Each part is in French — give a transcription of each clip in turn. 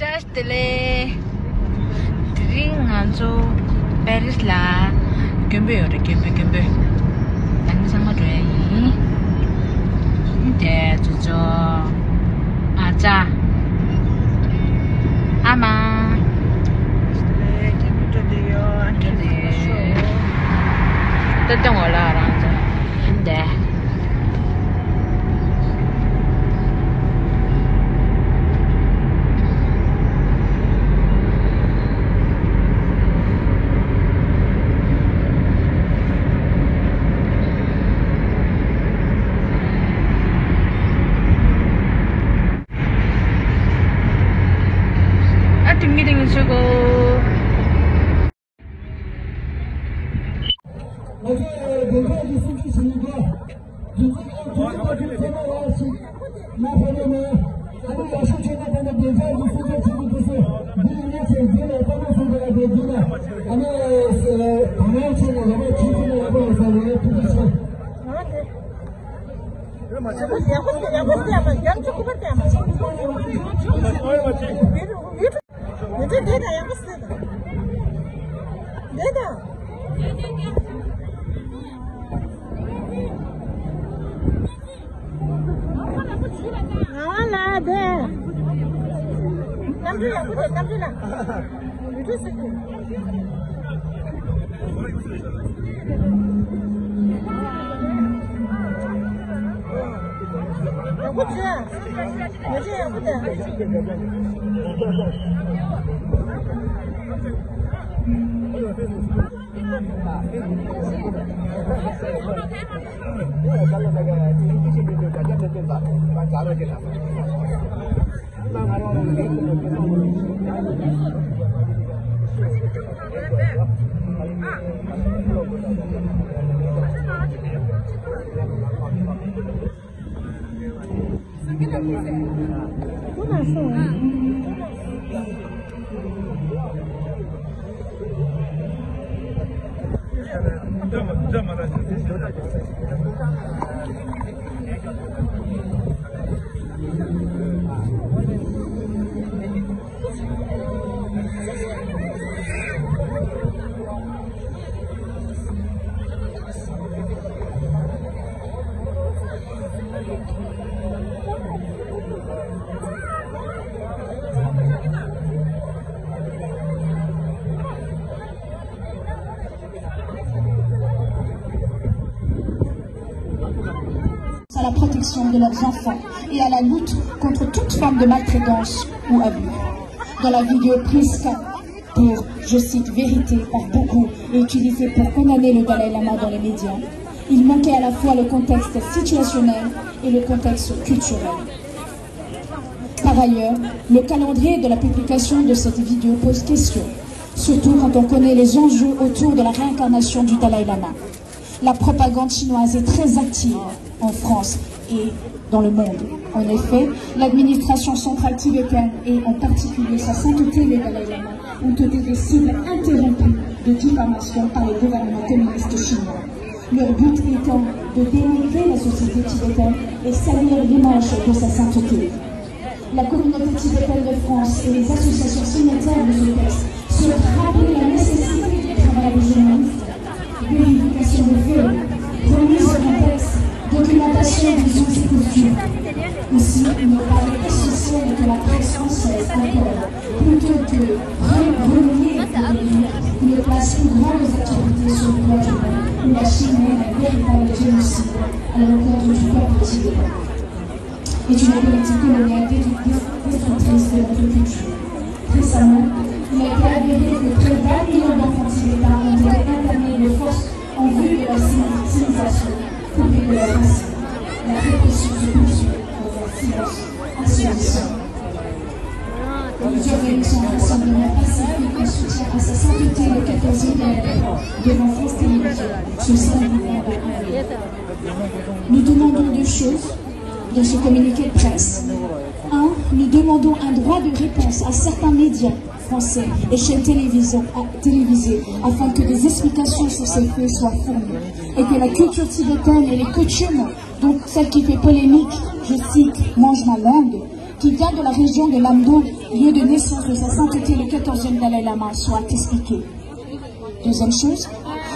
Just le drink anjo Paris la gembe ore gembe dan sama doi de jojo aja ama tetang olah orang deh meeting is to go. Deda yang mesti Deda Wala de Namjula Itu situ Yang kucing yang kucing à la protection de leurs enfants et à la lutte contre toute forme de maltraitance ou abus. Dans la vidéo prise pour, je cite, vérité par beaucoup et utilisée pour condamner le Dalai Lama dans les médias, il manquait à la fois le contexte situationnel et le contexte culturel. Par ailleurs, le calendrier de la publication de cette vidéo pose question, surtout quand on connaît les enjeux autour de la réincarnation du Dalai Lama. La propagande chinoise est très active en France et dans le monde. En effet, l'administration centrale tibétaine et en particulier sa sainteté les Dalai Lama ont été des cibles interrompues de diffamation par les gouvernements communistes chinois. Leur but étant de dénigrer la société tibétaine et salir l'image de sa sainteté. La communauté tibétaine de France et les associations signataires de ce texte se rappellent la nécessité du travail des journalistes, vérification des faits, remise en contexte, documentation des us et coutumes. Aussi, il me paraît essentiel que la presse française accorde, plutôt que relier une place plus grande aux activités sur le droit humain, où la Chine mène un véritable génocide à l'encontre du peuple tibétain. Est une politique coloniale destructrice de notre culture. Récemment, il a été avéré que près d'1 million d'enfants tibétains ont été internés de force en vue de leur civilisation, coupés de leur racine. La répression se poursuit dans un silence assourdissant. Nous organisons un rassemblement pacifique en soutien à sa sainteté le 14e mai devant France Télévisions ce samedi 22 avril. Nous demandons deux choses dans ce communiqué de presse. 1. Nous demandons un droit de réponse à certains médias français et chaînes télévisées afin que des explications sur ces faits soient fournies et que la culture tibétaine et les coutumes, donc celle qui fait polémique, je cite, mange ma langue, qui vient de la région de Lamdo, lieu de naissance de sa sainteté le 14e Dalai Lama, soit expliqué. Deuxième chose,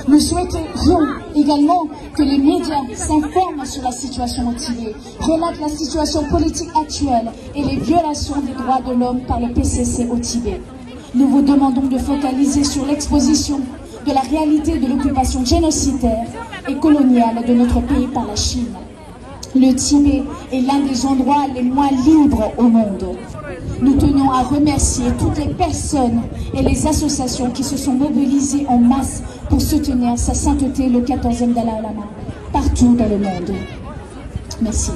nous souhaiterions également que les médias s'informent sur la situation au Tibet, relatent la situation politique actuelle et les violations des droits de l'homme par le PCC au Tibet. Nous vous demandons de focaliser sur l'exposition de la réalité de l'occupation génocidaire et coloniale de notre pays par la Chine. Le Tibet est l'un des endroits les moins libres au monde. Nous tenons à remercier toutes les personnes et les associations qui se sont mobilisées en masse pour soutenir sa sainteté le 14e Dalai Lama partout dans le monde. Merci.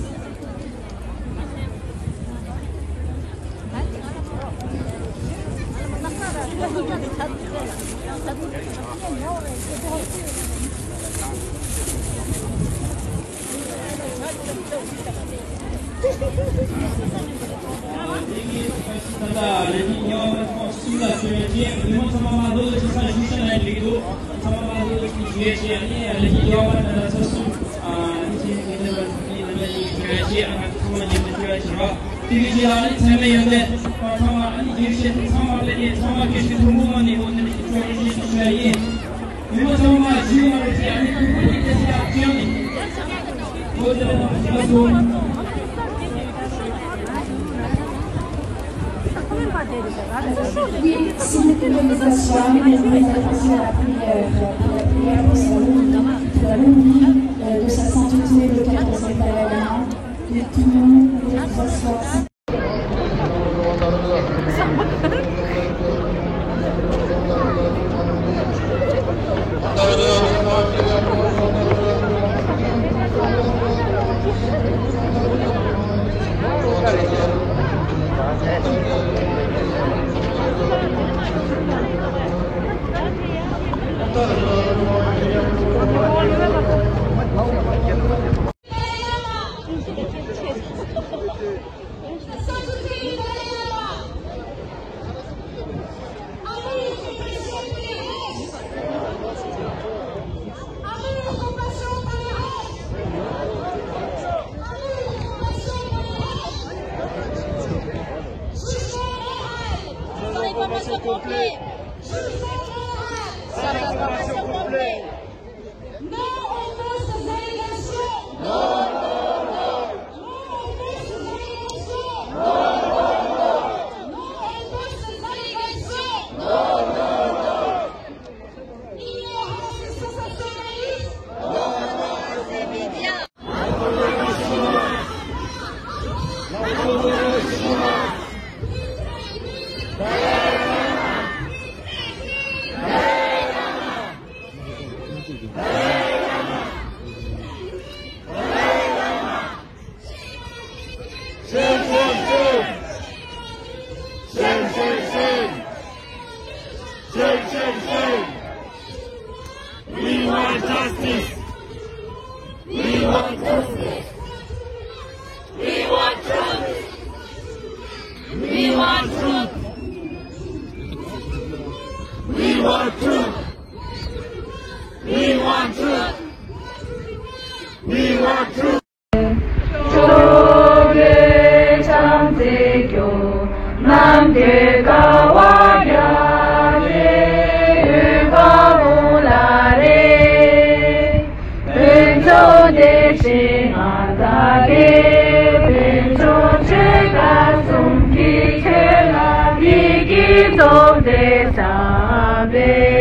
Oui, si vous pouvez vous asseoir, mais vous allez passer à la prière pour la longue de sa sainteté le 14e Dalai Lama. Et tout le monde peut vous asseoir. We want justice. We want justice. We want truth. We want truth. We want truth. We want truth. We want truth. 조계 창세교 남계가 와야제 율과몰라레 은조 대신 하다게 은조 죄가 숨기 죄라 이기도 대사배